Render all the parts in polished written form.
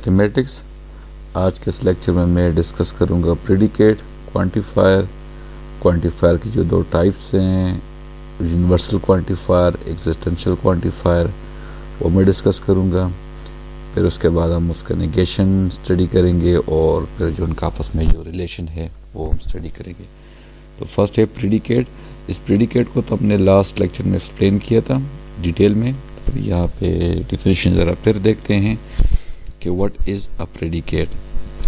Mathematics. आज के इस लेक्चर में मैं डिस्कस करूंगा प्रेडिकेट, क्वांटिफायर। क्वांटिफायर की जो दो टाइप्स हैं, यूनिवर्सल क्वांटिफायर, एग्जिस्टेंशियल क्वांटिफायर, वो मैं डिस्कस करूंगा। फिर उसके बाद हम उसका नेगेशन स्टडी करेंगे और फिर जो उनका आपस में जो रिलेशन है वो हम स्टडी करेंगे। तो फर्स्ट है प्रेडिकेट। इस प्रेडिकेट को तो हमने लास्ट लेक्चर में एक्सप्लेन किया था डिटेल में। तो यहाँ पे डिफिनेशन ज़रा फिर देखते हैं कि what is a predicate.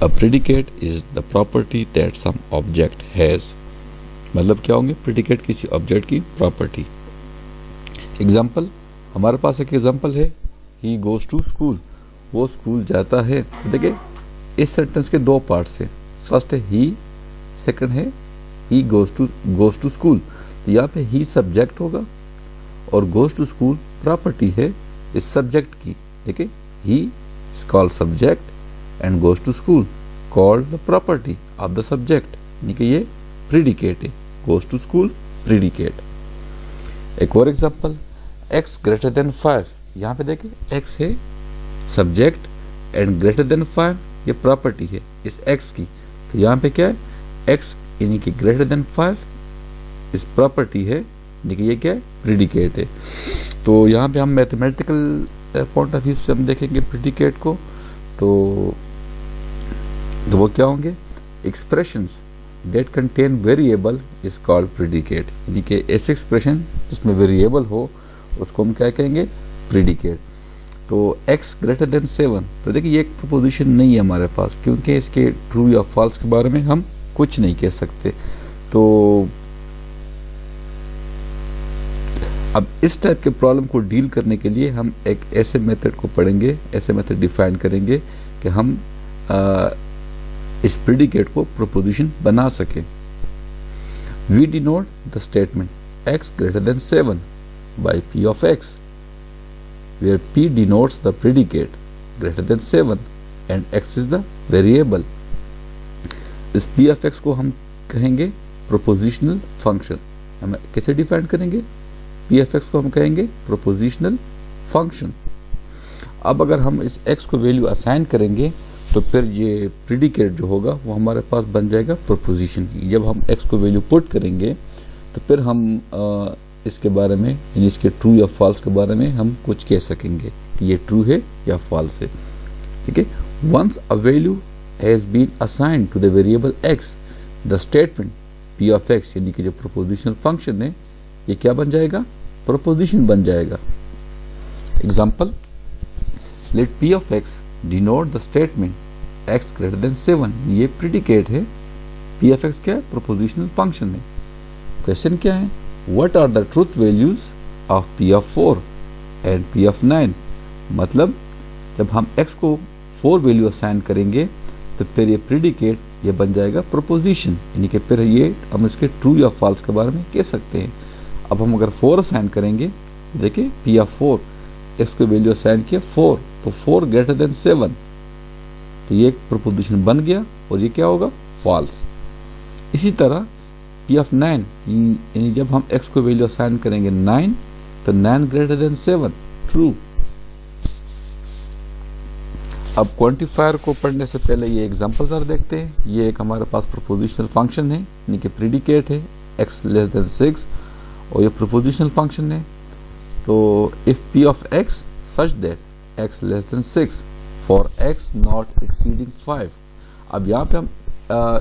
A predicate is the property that some object has. मतलब क्या होंगे? प्रेडिकेट किसी ऑब्जेक्ट की प्रॉपर्टी। एग्जाम्पल, हमारे पास एक एग्जाम्पल है, ही गोज़ टू स्कूल। वो स्कूल जाता है। तो देखिए इस सेंटेंस के दो पार्ट्स हैं। फर्स्ट है ही, सेकंड है ही गोज़ टू स्कूल। तो यहाँ पे ही सब्जेक्ट होगा और गोज़ टू स्कूल प्रॉपर्टी है इस सब्जेक्ट की। देखिए he is called subject and goes to school called the property of the subject, यानी कि ये प्रेडिकेट है। Goes to school predicate. एक और एग्जांपल, x ग्रेटर देन 5। यहाँ पे देखिए x है सब्जेक्ट एंड ग्रेटर देन 5 ये प्रॉपर्टी है इस x की। तो यहाँ पे क्या है? x यानी कि ग्रेटर देन 5 इस प्रॉपर्टी है, यानी कि ये क्या है? प्रेडिकेट है। तो यहाँ पे हम मैथमेटिकल पॉइंट ऑफ व्यू से हम देखेंगे प्रेडिकेट को। तो वो क्या होंगे? Expressions that contain variable is called predicate, यानी कि ऐसे एक्सप्रेशन जिसमें वेरिएबल हो उसको हम क्या कहेंगे? प्रेडिकेट। तो x ग्रेटर देन 7, तो देखिए ये एक प्रोपोजिशन नहीं है हमारे पास, क्योंकि इसके ट्रू या फॉल्स के बारे में हम कुछ नहीं कह सकते। तो अब इस टाइप के प्रॉब्लम को डील करने के लिए हम एक ऐसे मेथड को पढ़ेंगे, ऐसे मेथड डिफाइन करेंगे कि हम इस प्रेडिकेट को प्रोपोजिशन बना सकें। We denote the statement x greater than 7 by p of x, where p denotes the predicate greater than 7 and x is the variable. इस p of x को हम कहेंगे प्रोपोजिशनल फंक्शन। हम कैसे डिफाइन करेंगे? p of x को हम कहेंगे प्रोपोजिशनल फंक्शन। अब अगर हम इस x को वैल्यू असाइन करेंगे तो फिर ये प्रेडिकेट जो होगा वो हमारे पास बन जाएगा प्रोपोजिशन। जब हम x को वैल्यू पुट करेंगे तो फिर हम इसके बारे में, यानी इसके ट्रू या फॉल्स के बारे में हम कुछ कह सकेंगे कि ये ट्रू है या फॉल्स है। ठीक है। Once a value has been assigned to the variable x, the statement p of x, यानी कि जो प्रोपोजिशनल फंक्शन है ये क्या बन जाएगा? प्रोपोजिशन बन जाएगा। Example, let p of x denote the statement x greater than 7। ये प्रेडिकेट है, p ऑफ x क्या है? प्रोपोजिशनल फंक्शन है। क्वेश्चन क्या है? What are the truth values of p of 4 and p of 9? मतलब जब हम x को 4 वैल्यू असाइन करेंगे तो फिर ये प्रेडिकेट ये बन जाएगा प्रोपोजिशन, यानी कि फिर ये हम इसके ट्रू या फॉल्स के बारे में कह सकते हैं। अब हम अगर 4 असाइन करेंगे, देखिए p of 4, x को वैल्यू असाइन किया 4, तो 4 ग्रेटर देन 7, तो ये एक प्रोपोजिशन बन गया और ये क्या होगा? फॉल्स। इसी तरह p of 9, यानी जब हम x को वैल्यू असाइन करेंगे 9, तो 9 ग्रेटर देन 7, ट्रू। अब क्वांटिफायर को पढ़ने से पहले ये एग्जांपल जरा देखते हैं। ये एक हमारे पास प्रोपोजिशनल फंक्शन है, यानी कि प्रेडिकेट है x लेस देन 6 और ये प्रोपोजिशनल फंक्शन है। तो if p of x such that x less than 6 for x not exceeding 5। अब यहाँ पे हम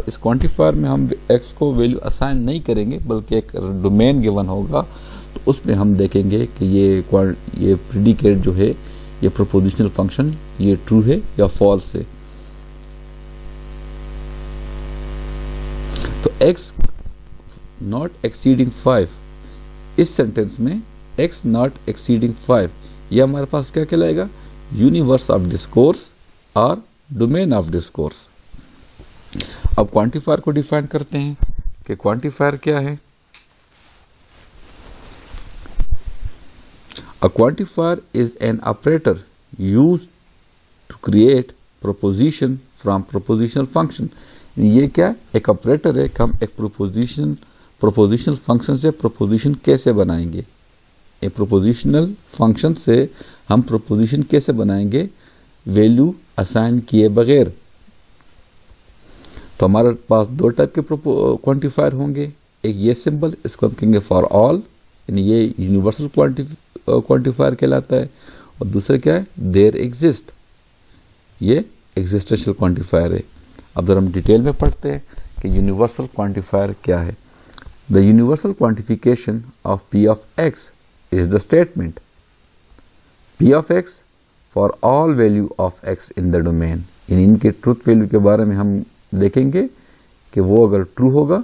इस क्वांटिफायर में हम x को वैल्यू असाइन नहीं करेंगे, बल्कि एक डोमेन गिवन होगा, तो उसमें हम देखेंगे कि ये प्रेडिकेट जो है, ये प्रोपोजिशनल फंक्शन, ये ट्रू है या फॉल्स है। तो x नॉट एक्सीडिंग 5, इस सेंटेंस में x नॉट एक्सीडिंग 5 ये हमारे पास क्या कहलाएगा? यूनिवर्स ऑफ डिस्कोर्स और डोमेन ऑफ डिस्कोर्स। अब क्वांटिफायर को डिफाइन करते हैं कि क्वांटिफायर क्या है। A quantifier is an operator used to create proposition from propositional function. ये क्या? एक ऑपरेटर है कि हम एक प्रोपोजिशनल फंक्शन से प्रोपोजिशन कैसे बनाएंगे। एक प्रोपोजिशनल फंक्शन से हम प्रोपोजिशन कैसे बनाएंगे? वैल्यू असाइन किए बगैर। तो हमारे पास दो टाइप के क्वांटिफायर होंगे, एक ये सिंबल, इसको हम कहेंगे फॉर ऑल, यानी ये यूनिवर्सल क्वांटिफायर कहलाता है, और दूसरा क्या है, देयर एग्जिस्ट, ये एग्जिस्टेंशियल क्वांटिफायर है। अब जरा हम डिटेल में पढ़ते हैं कि यूनिवर्सल क्वांटिफायर क्या है। The universal quantification of P of x is the statement P of x for all value of x in the domain. इनके ट्रूथ वैल्यू के बारे में हम देखेंगे कि वो अगर ट्रू होगा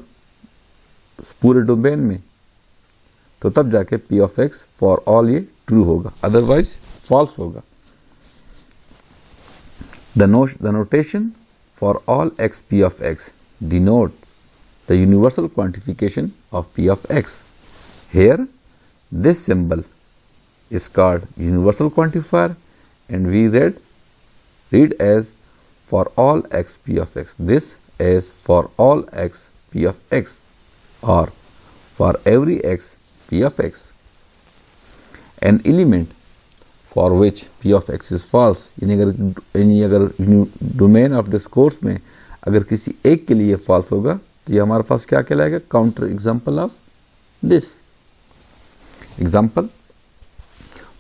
पूरे डोमेन में तो तब जाके P of x for all ये ट्रू होगा, अदरवाइज फॉल्स होगा। The notation for all x p of x denotes the universal quantification of p of x. Here, this symbol is called universal quantifier, and we read as for all x p of x. This is for all x p of x, or for every x p of x. An element for which p of x is false, यानी अगर domain of discourse में अगर किसी एक के लिए false होगा तो ये हमारे पास क्या कहलाएगा, counter example of this. Example,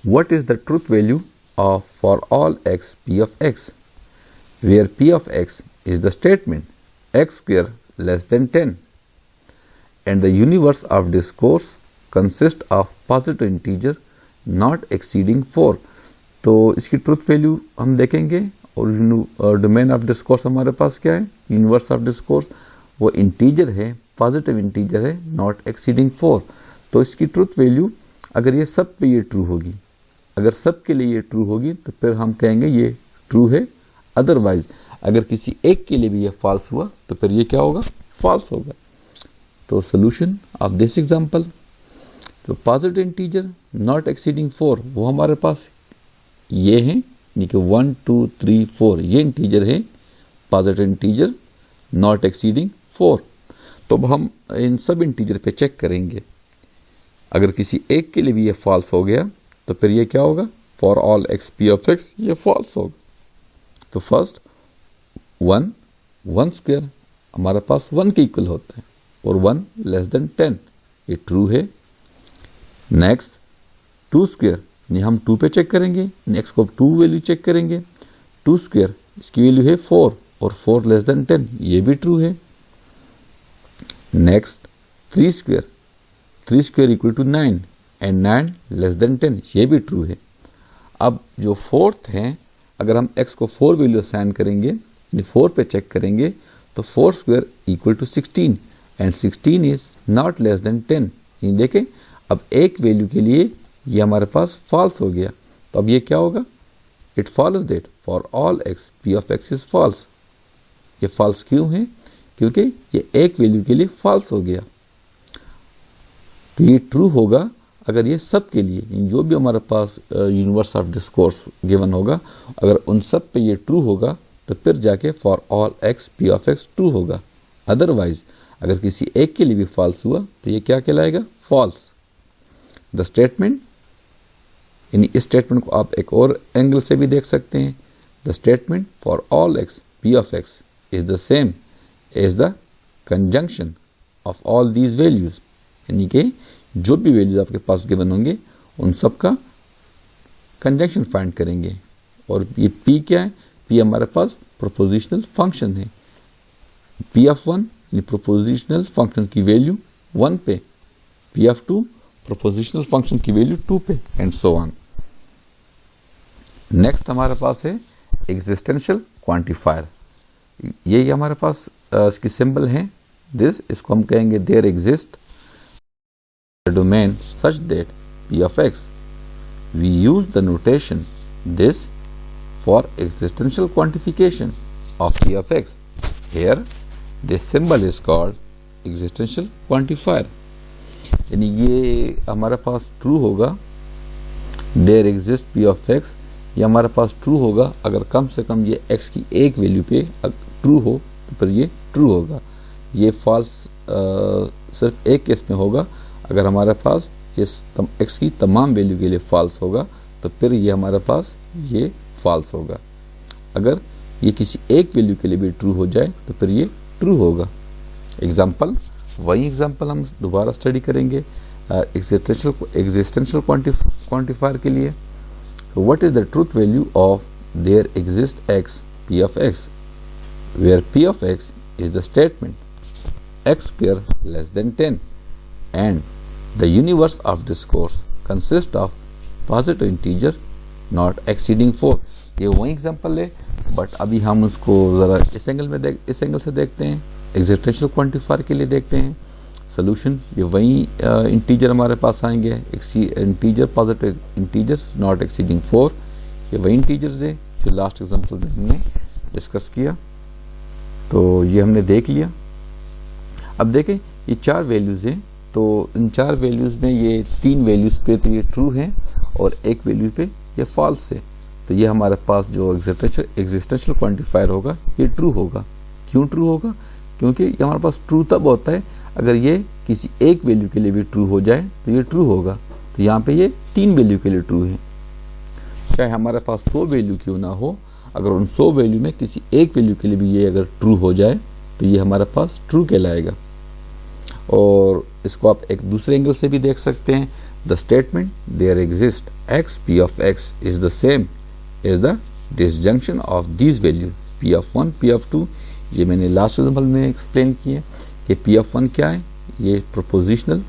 what is the truth value of for all x p of x, where p of x is the statement x square less than 10 and the universe of discourse consist of positive integer not exceeding 4। तो इसकी truth value हम देखेंगे, और domain of discourse हमारे पास क्या है, universe of discourse, वो इंटीजर है, पॉजिटिव इंटीजर है, नॉट एक्सीडिंग 4। तो इसकी ट्रूथ वैल्यू अगर ये सब पे ये ट्रू होगी, अगर सब के लिए ये ट्रू होगी तो फिर हम कहेंगे ये ट्रू है, अदरवाइज अगर किसी एक के लिए भी ये फॉल्स हुआ तो फिर ये क्या होगा, फॉल्स होगा। तो सोल्यूशन ऑफ दिस एग्जाम्पल, तो पॉजिटिव इंटीजर नॉट एक्सीडिंग 4 वो हमारे पास ये हैं, यानी कि 1 2 3 4 ये इंटीजर है, पॉजिटिव इंटीजर नॉट एक्सीडिंग 4। तो अब हम इन सब इंटीजर पे चेक करेंगे, अगर किसी एक के लिए भी ये फॉल्स हो गया तो फिर ये क्या होगा, for all x p of x ये फॉल्स होगा। तो फर्स्ट 1 स्क्वायर हमारे पास 1 के इक्वल होता है, और 1 लेस देन 10 ये ट्रू है। नेक्स्ट 2 स्क्वायर, यानी हम 2 पे चेक करेंगे, नेक्स्ट को 2 वैल्यू चेक करेंगे, 2 स्क्वायर इसकी वैल्यू है 4, और 4 लेस देन 10 ये भी ट्रू है। Next 3 square equal to 9 and 9 less than 10 ये भी ट्रू है। अब जो फोर्थ है, अगर हम x को 4 वैल्यू असाइन करेंगे, यानी 4 पे चेक करेंगे, तो 4 square equal to 16 and 16 is not less than 10। ये देखें, अब एक वैल्यू के लिए ये हमारे पास फॉल्स हो गया, तो अब ये क्या होगा, it follows that for all x p of x is false. ये फॉल्स क्यों है, क्योंकि ये एक वैल्यू के लिए फॉल्स हो गया। तो ये ट्रू होगा अगर ये सब के लिए, जो भी हमारे पास यूनिवर्स ऑफ डिस्कोर्स गिवन होगा, अगर उन सब पे ये ट्रू होगा तो फिर जाके for all x p of x true होगा। अदरवाइज अगर किसी एक के लिए भी फॉल्स हुआ तो ये क्या कहलाएगा, फॉल्स। द स्टेटमेंट, यानी इस स्टेटमेंट को आप एक और एंगल से भी देख सकते हैं। The statement for all x p of x is the same as the conjunction of all these values, यानी कि जो भी वैल्यूज आपके पास गिवन होंगे उन सब का कंजंक्शन फाइंड करेंगे। और ये p क्या है, p हमारे पास प्रोपोजिशनल फंक्शन है। p ऑफ 1 यानी प्रोपोजिशनल फंक्शन की वैल्यू 1 पे, p ऑफ 2 प्रोपोजिशनल फंक्शन की वैल्यू 2 पे, एंड सो ऑन। नेक्स्ट हमारे पास है एग्जिस्टेंशियल क्वांटिफायर। यही हमारे पास इसकी सिंबल है दिस, इसको हम कहेंगे there exist domain such that p of x. We use the notation this for existential quantification of p of x. Here this symbol is called existential quantifier. यानी ये हमारे पास ट्रू होगा, there exist p of x, ये हमारे पास true होगा अगर कम से कम ये x की एक वैल्यू पे ट्रू हो तो फिर ये ट्रू होगा। ये फॉल्स सिर्फ एक केस में होगा, अगर हमारे पास ये x की तमाम वैल्यू के लिए फॉल्स होगा तो फिर ये हमारे पास ये फॉल्स होगा। अगर ये किसी एक वैल्यू के लिए भी ट्रू हो जाए तो फिर ये ट्रू होगा। एग्जाम्पल, वही एग्जाम्पल हम दोबारा स्टडी करेंगे एग्जिस्टेंशियल क्वांटिफायर के लिए। What is the truth value of there exist x p of x, where p of x is the statement x square less than 10 and the universe of discourse consists of positive integer not exceeding 4। ये वही example है, but अभी हम उसको ज़रा इस angle से देखते हैं। एग्जिस्टेंशियल क्वांटिफायर के लिए देखते हैं सोल्यूशन। ये वही इंटीजर हमारे पास आएंगे, integer positive integer not exceeding 4। ये वही इंटीजर्स है जो लास्ट एग्जांपल में हमने डिस्कस किया, तो ये हमने देख लिया। अब देखें ये 4 वैल्यूज़ हैं, तो इन 4 वैल्यूज़ में ये 3 वैल्यूज़ पे तो ये ट्रू हैं और एक वैल्यू पे ये फॉल्स है। तो ये हमारे पास जो एग्जिस्टेंशियल क्वांटिफायर होगा ये ट्रू होगा। क्यों ट्रू होगा? क्योंकि ये हमारे पास ट्रू तब होता है अगर ये किसी एक वैल्यू के लिए भी ट्रू हो जाए तो ये ट्रू होगा। तो यहाँ पे ये 3 वैल्यू के लिए ट्रू है। चाहे हमारे पास 100 वैल्यू क्यों ना हो, अगर उन 100 वैल्यू में किसी एक वैल्यू के लिए भी ये अगर ट्रू हो जाए तो ये हमारे पास ट्रू कहलाएगा। और इसको आप एक दूसरे एंगल से भी देख सकते हैं। The statement there exist x p of x is the same is the disjunction of these value p of 1 p of 2। ये मैंने लास्ट एग्जाम्पल में एक्सप्लेन किया कि पी ऑफ 1 क्या है, ये प्रोपोजिशनल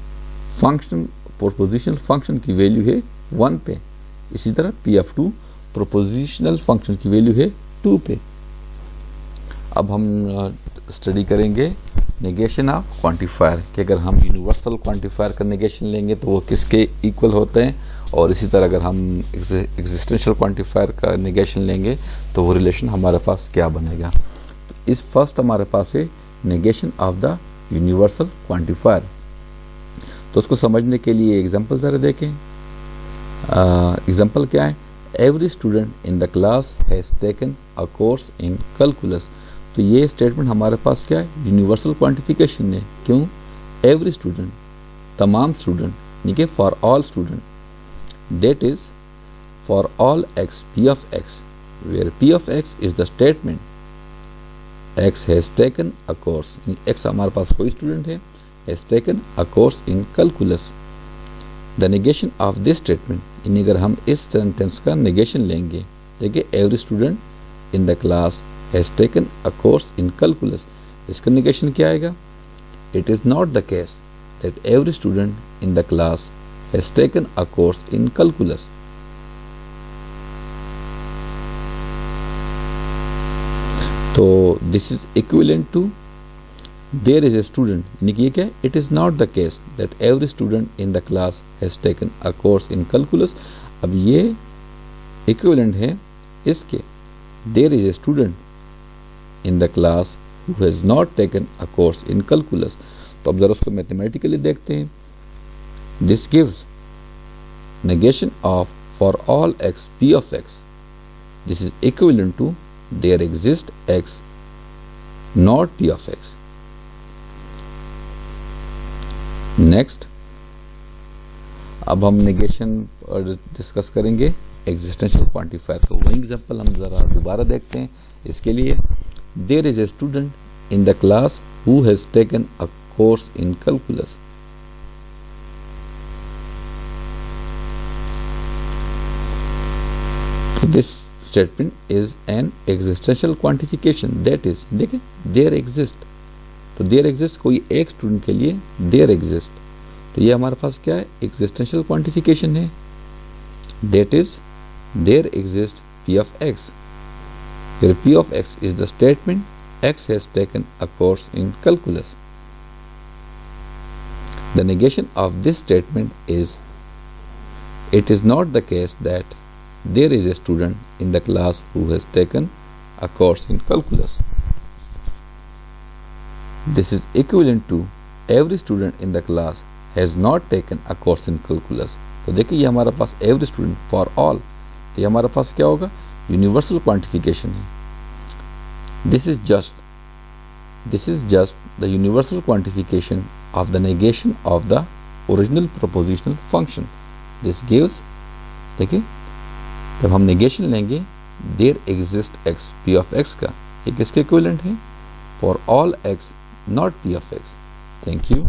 फंक्शन की वैल्यू है 1 पे। इसी तरह पी ऑफ 2 प्रोपोजिशनल फंक्शन की वैल्यू है 2 पे। अब हम स्टडी करेंगे नेगेशन ऑफ क्वांटिफायर कि अगर हम यूनिवर्सल क्वांटिफायर का नेगेशन लेंगे तो वो किसके इक्वल होते हैं, और इसी तरह अगर हम एग्जिस्टेंशियल क्वांटिफायर का नेगेशन लेंगे तो वो रिलेशन हमारे पास क्या बनेगा। तो इस फर्स्ट हमारे पास है negation of the universal quantifier. तो उसको समझने के लिए एग्जाम्पल ज़रा देखें। एग्जाम्पल क्या है? Every student in the class has taken a course in calculus. तो ये स्टेटमेंट हमारे पास क्या है? यूनिवर्सल क्वांटिफिकेशन है। क्यों? एवरी स्टूडेंट, तमाम स्टूडेंट, यानी कि for all student, that is for all x p of x, where p of x is the statement x has taken a course. X हमारे पास कोई स्टूडेंट है, has taken a course in calculus. The negation of this statement, यानी अगर हम इस sentence का negation लेंगे, देखिए every student in the class has taken a course in calculus, इसका negation क्या आएगा? It is not the case that every student in the class has taken a course in calculus. तो this is equivalent to there is a student, यानी कि ये क्या है? It is not the case that every student in the class has taken a course in calculus। अब ये equivalent है इसके there is a student in the class who has not taken a course in calculus। तो अब जरा उसको mathematically देखते हैं। This gives negation of for all x p of x, this is equivalent to there exists x not p of x। Next अब हम negation discuss करेंगे existential quantifier. तो वही एग्जांपल हम ज़रा दोबारा देखते हैं। इसके लिए there is a student in the class who has taken a course in calculus. This statement is an existential quantification, that is, देखिए देयर एग्जिस्ट, तो देयर एग्जिस्ट कोई एक स्टूडेंट के लिए देयर एग्जिस्ट, तो ये हमारे पास क्या है? एग्जिस्टेंशियल क्वांटिफिकेशन है। That is there exist p of x, where p of x is the statement x has taken a course in calculus. The negation of this statement is it is not the case that there is a student in the class who has taken a course in calculus. This is equivalent to every student in the class has not taken a course in calculus. तो देखिए ये हमारा पास every student for all, तो ये हमारा पास क्या होगा? यूनिवर्सल क्वांटिफिकेशन है। This is just the universal quantification of the negation of the original propositional function. This gives, देखिए जब हम नेगेशन लेंगे there exist x, p of x का, ये किसके इक्विवेलेंट है? For all x not p of x. Thank you.